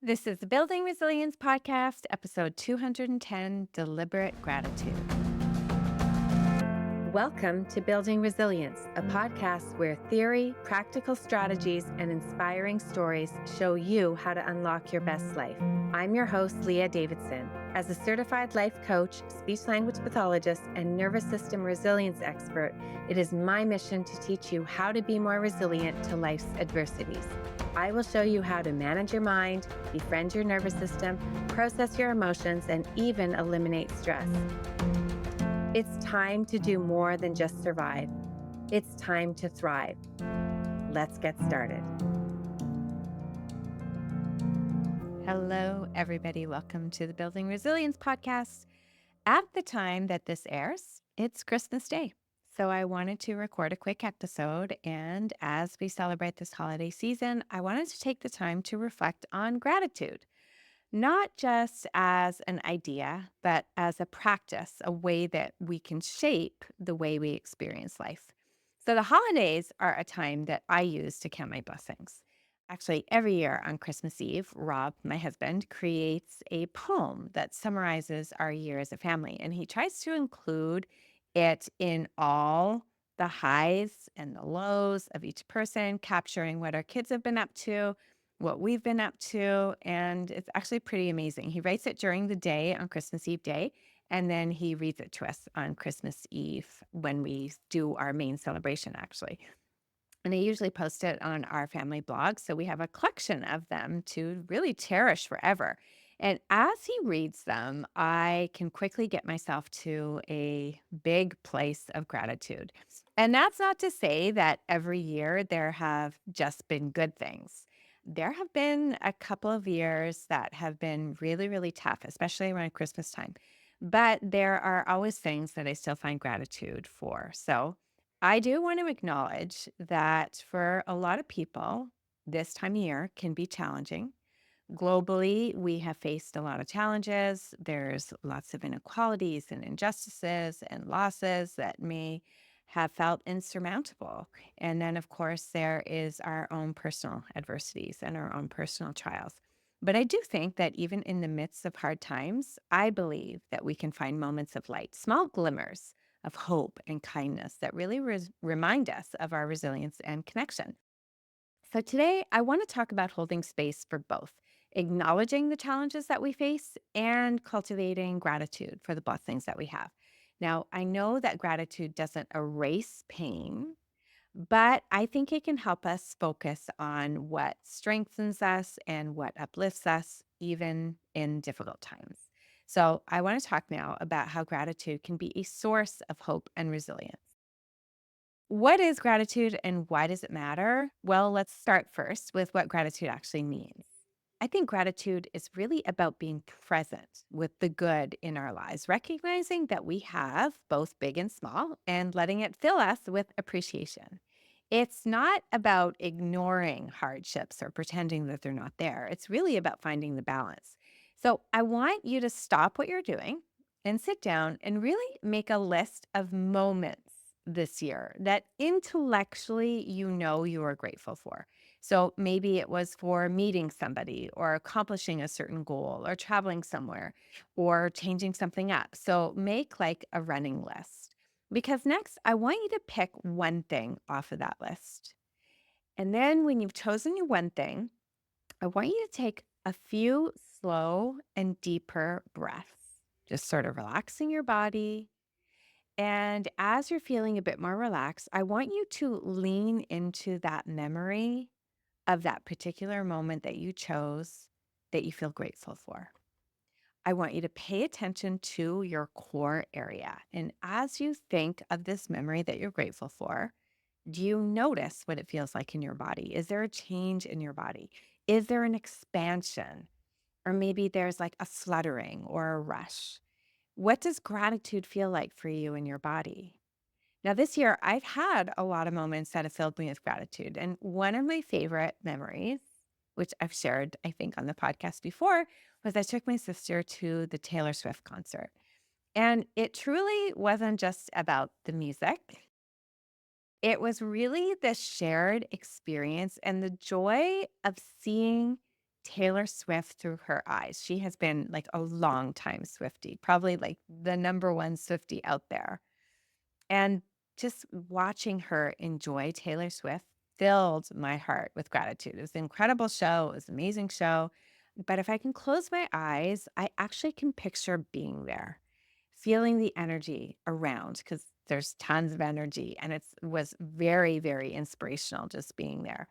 This is the Building Resilience Podcast, episode 210 Deliberate Gratitude. Welcome to Building Resilience, a podcast where theory, practical strategies, and inspiring stories show you how to unlock your best life. I'm your host, Leah Davidson. As a certified life coach, speech language pathologist, and nervous system resilience expert, it is my mission to teach you how to be more resilient to life's adversities. I will show you how to manage your mind, befriend your nervous system, process your emotions, and even eliminate stress. It's time to do more than just survive. It's time to thrive. Let's get started. Hello, everybody. Welcome to the Building Resilience Podcast. At the time that this airs, it's Christmas Day. So I wanted to record a quick episode. And as we celebrate this holiday season, I wanted to take the time to reflect on gratitude. Not just as an idea, but as a practice, a way that we can shape the way we experience life. So the holidays are a time that I use to count my blessings. Actually, every year on Christmas Eve, Rob, my husband, creates a poem that summarizes our year as a family. And he tries to include it in all the highs and the lows of each person, capturing what our kids have been up to, what we've been up to, and it's actually pretty amazing. He writes it during the day on Christmas Eve day, and then he reads it to us on Christmas Eve when we do our main celebration, actually. And I usually post it on our family blog. So we have a collection of them to really cherish forever. And as he reads them, I can quickly get myself to a big place of gratitude. And that's not to say that every year there have just been good things. There have been a couple of years that have been really, really tough, especially around Christmas time. But there are always things that I still find gratitude for. So I do want to acknowledge that for a lot of people, this time of year can be challenging. Globally, we have faced a lot of challenges. There's lots of inequalities and injustices and losses that may have felt insurmountable. And then, of course, there is our own personal adversities and our own personal trials. But I do think that even in the midst of hard times, I believe that we can find moments of light, small glimmers of hope and kindness that really remind us of our resilience and connection. So, today I want to talk about holding space for both, acknowledging the challenges that we face and cultivating gratitude for the blessings that we have. Now, I know that gratitude doesn't erase pain, but I think it can help us focus on what strengthens us and what uplifts us, even in difficult times. So, I want to talk now about how gratitude can be a source of hope and resilience. What is gratitude and why does it matter? Well, let's start first with what gratitude actually means. I think gratitude is really about being present with the good in our lives, recognizing that we have both big and small and letting it fill us with appreciation. It's not about ignoring hardships or pretending that they're not there. It's really about finding the balance. So I want you to stop what you're doing and sit down and really make a list of moments this year that intellectually you are grateful for. So maybe it was for meeting somebody or accomplishing a certain goal or traveling somewhere or changing something up. So make like a running list. Because next, I want you to pick one thing off of that list. And then when you've chosen your one thing, I want you to take a few slow and deeper breaths, just sort of relaxing your body. And as you're feeling a bit more relaxed, I want you to lean into that memory of that particular moment that you chose that you feel grateful for. I want you to pay attention to your core area. And as you think of this memory that you're grateful for, do you notice what it feels like in your body? Is there a change in your body? Is there an expansion? Or maybe there's like a fluttering or a rush. What does gratitude feel like for you in your body? Now, this year, I've had a lot of moments that have filled me with gratitude. And one of my favorite memories, which I've shared, I think, on the podcast before, was I took my sister to the Taylor Swift concert. And it truly wasn't just about the music, it was really the shared experience and the joy of seeing Taylor Swift through her eyes. She has been like a long time Swiftie, probably like the number one Swiftie out there. And just watching her enjoy Taylor Swift filled my heart with gratitude. It was an incredible show. It was an amazing show. But if I can close my eyes, I actually can picture being there, feeling the energy around because there's tons of energy. And it was very, very inspirational just being there.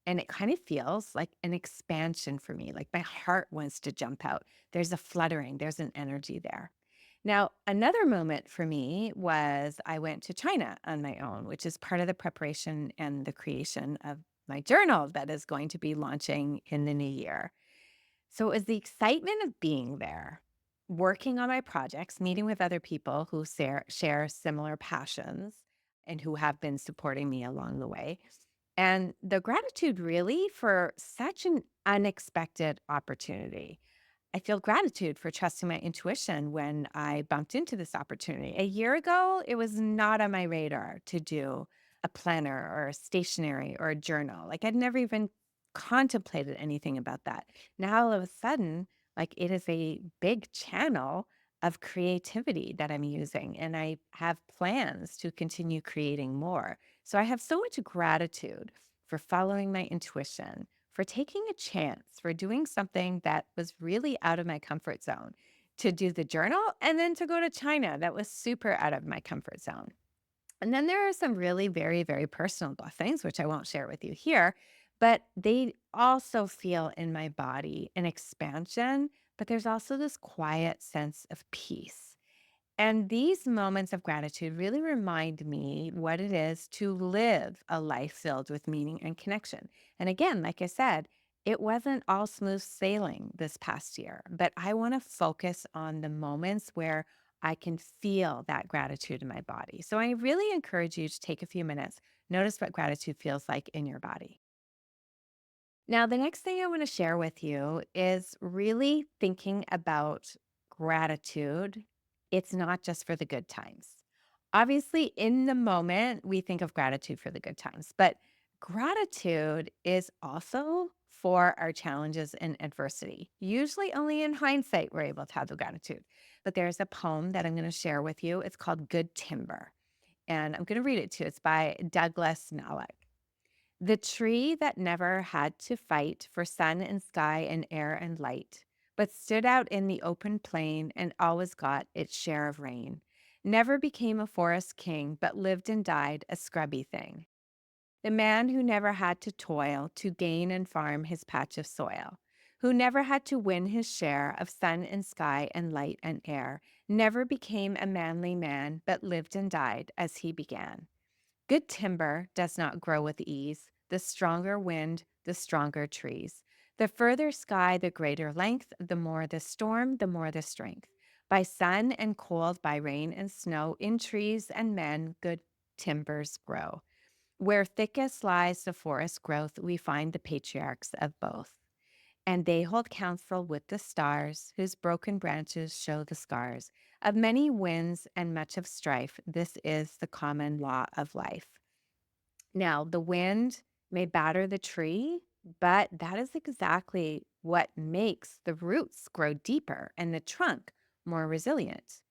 And it kind of feels like an expansion for me. Like my heart wants to jump out. There's a fluttering, there's an energy there. Now, another moment for me was I went to China on my own, which is part of the preparation and the creation of my journal that is going to be launching in the new year. So it was the excitement of being there, working on my projects, meeting with other people who share similar passions and who have been supporting me along the way. And the gratitude really for such an unexpected opportunity. I feel gratitude for trusting my intuition when I bumped into this opportunity. A year ago, it was not on my radar to do a planner or a stationery or a journal. Like I'd never even contemplated anything about that. Now, all of a sudden, like it is a big channel of creativity that I'm using, and I have plans to continue creating more. So I have so much gratitude for following my intuition, for taking a chance, for doing something that was really out of my comfort zone, to do the journal and then to go to China. That was super out of my comfort zone. And then there are some really very, very personal blessings, which I won't share with you here, but they also feel in my body an expansion, but there's also this quiet sense of peace. And these moments of gratitude really remind me what it is to live a life filled with meaning and connection. And again, like I said, it wasn't all smooth sailing this past year, but I want to focus on the moments where I can feel that gratitude in my body. So I really encourage you to take a few minutes, notice what gratitude feels like in your body. Now, the next thing I want to share with you is really thinking about gratitude. It's not just for the good times. Obviously, in the moment, we think of gratitude for the good times, but gratitude is also for our challenges and adversity. Usually, only in hindsight, we're able to have the gratitude. But there's a poem that I'm going to share with you. It's called Good Timber, and I'm going to read it to you. It's by Douglas Mallock. The tree that never had to fight for sun and sky and air and light, but stood out in the open plain and always got its share of rain, never became a forest king, but lived and died a scrubby thing. The man who never had to toil to gain and farm his patch of soil, who never had to win his share of sun and sky and light and air, never became a manly man, but lived and died as he began. Good timber does not grow with ease. The stronger wind, the stronger trees. The further sky, the greater length. The more the storm, the more the strength. By sun and cold, by rain and snow, in trees and men, good timbers grow. Where thickest lies the forest growth, we find the patriarchs of both. And they hold counsel with the stars, whose broken branches show the scars of many winds and much of strife. This is the common law of life. Now, the wind may batter the tree, but that is exactly what makes the roots grow deeper and the trunk more resilient.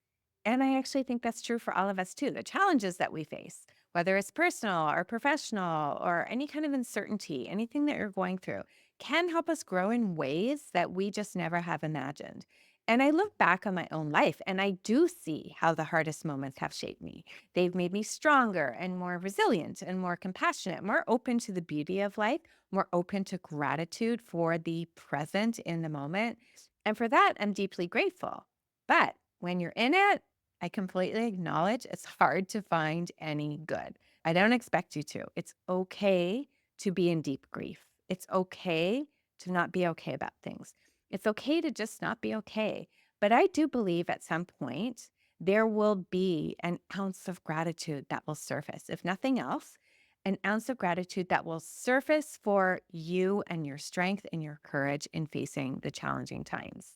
And I actually think that's true for all of us too. The challenges that we face, whether it's personal or professional or any kind of uncertainty, anything that you're going through, can help us grow in ways that we just never have imagined. And I look back on my own life and I do see how the hardest moments have shaped me. They've made me stronger and more resilient and more compassionate, more open to the beauty of life, more open to gratitude for the present in the moment. And for that, I'm deeply grateful. But when you're in it, I completely acknowledge it's hard to find any good. I don't expect you to. It's okay to be in deep grief. It's okay to not be okay about things. It's okay to just not be okay. But I do believe at some point there will be an ounce of gratitude that will surface. If nothing else, an ounce of gratitude that will surface for you and your strength and your courage in facing the challenging times.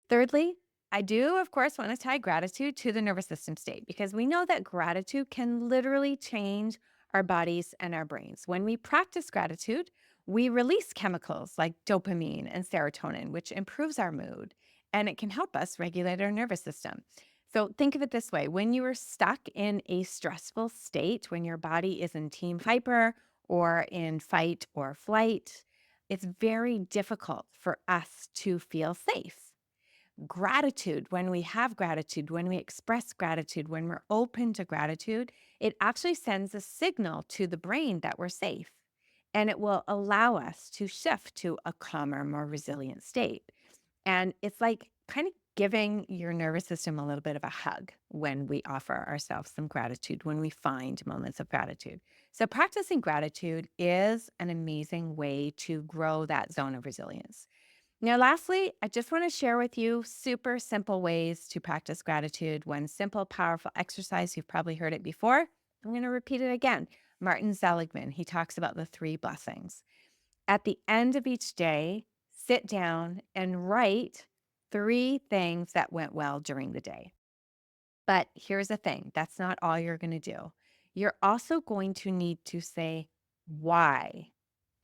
Thirdly, I do, of course, want to tie gratitude to the nervous system state because we know that gratitude can literally change our bodies and our brains. When we practice gratitude, we release chemicals like dopamine and serotonin, which improves our mood, and it can help us regulate our nervous system. So think of it this way: when you are stuck in a stressful state, when your body is in team hyper or in fight or flight, it's very difficult for us to feel safe. Gratitude, when we have gratitude, when we express gratitude, when we're open to gratitude, it actually sends a signal to the brain that we're safe. And it will allow us to shift to a calmer, more resilient state. And it's like kind of giving your nervous system a little bit of a hug when we offer ourselves some gratitude, when we find moments of gratitude. So, practicing gratitude is an amazing way to grow that zone of resilience. Now, lastly, I just want to share with you super simple ways to practice gratitude. One simple, powerful exercise. You've probably heard it before. I'm going to repeat it again. Martin Seligman, he talks about the three blessings. At the end of each day, sit down and write three things that went well during the day. But here's the thing, that's not all you're going to do. You're also going to need to say why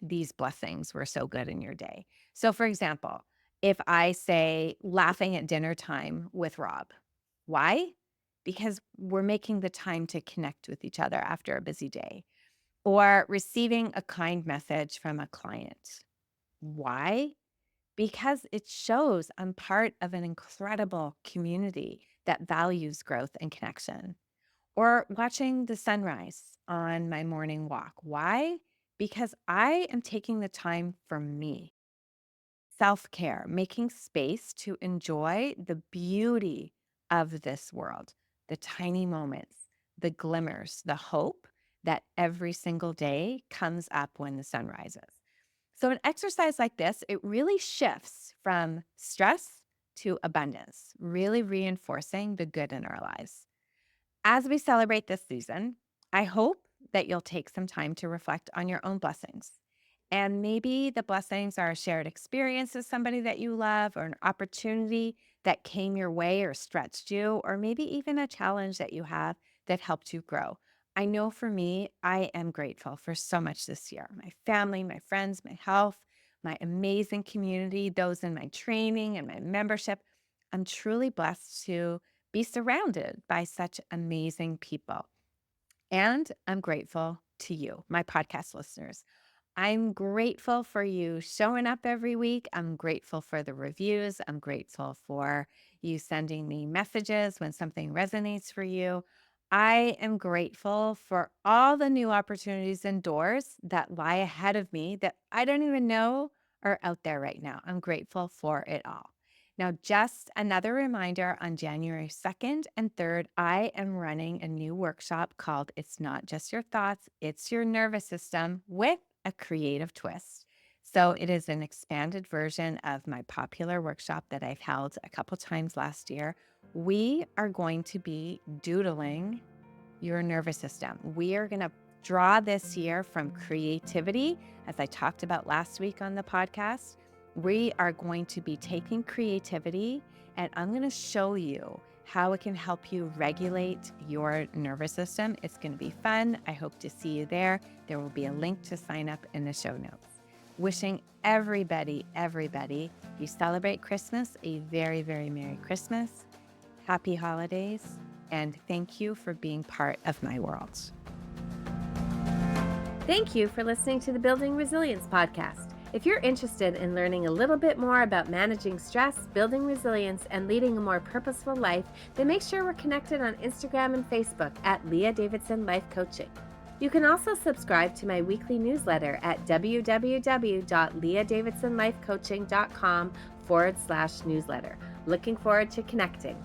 these blessings were so good in your day. So, for example, if I say laughing at dinner time with Rob, why? Because we're making the time to connect with each other after a busy day, or receiving a kind message from a client. Why? Because it shows I'm part of an incredible community that values growth and connection. Or watching the sunrise on my morning walk. Why? Because I am taking the time for me. Self care, making space to enjoy the beauty of this world, the tiny moments, the glimmers, the hope that every single day comes up when the sun rises. So, an exercise like this, it really shifts from stress to abundance, really reinforcing the good in our lives. As we celebrate this season, I hope that you'll take some time to reflect on your own blessings. And maybe the blessings are a shared experience with somebody that you love, or an opportunity that came your way or stretched you, or maybe even a challenge that you have that helped you grow. I know for me, I am grateful for so much this year: my family, my friends, my health, my amazing community, those in my training and my membership. I'm truly blessed to be surrounded by such amazing people. And I'm grateful to you, my podcast listeners. I'm grateful for you showing up every week. I'm grateful for the reviews. I'm grateful for you sending me messages when something resonates for you. I am grateful for all the new opportunities and doors that lie ahead of me that I don't even know are out there right now. I'm grateful for it all. Now, just another reminder: on January 2nd and 3rd, I am running a new workshop called It's Not Just Your Thoughts, It's Your Nervous System, with a creative twist. So it is an expanded version of my popular workshop that I've held a couple times last year. We are going to be doodling your nervous system. We are going to draw this year from creativity, as I talked about last week on the podcast. We are going to be taking creativity, and I'm going to show you how it can help you regulate your nervous system. It's going to be fun. I hope to see you there. There will be a link to sign up in the show notes. Wishing everybody, you celebrate Christmas, a very, very Merry Christmas, Happy Holidays, and thank you for being part of my world. Thank you for listening to the Building Resilience podcast. If you're interested in learning a little bit more about managing stress, building resilience, and leading a more purposeful life, then make sure we're connected on Instagram and Facebook at Leah Davidson Life Coaching. You can also subscribe to my weekly newsletter at www.leahdavidsonlifecoaching.com/newsletter. Looking forward to connecting.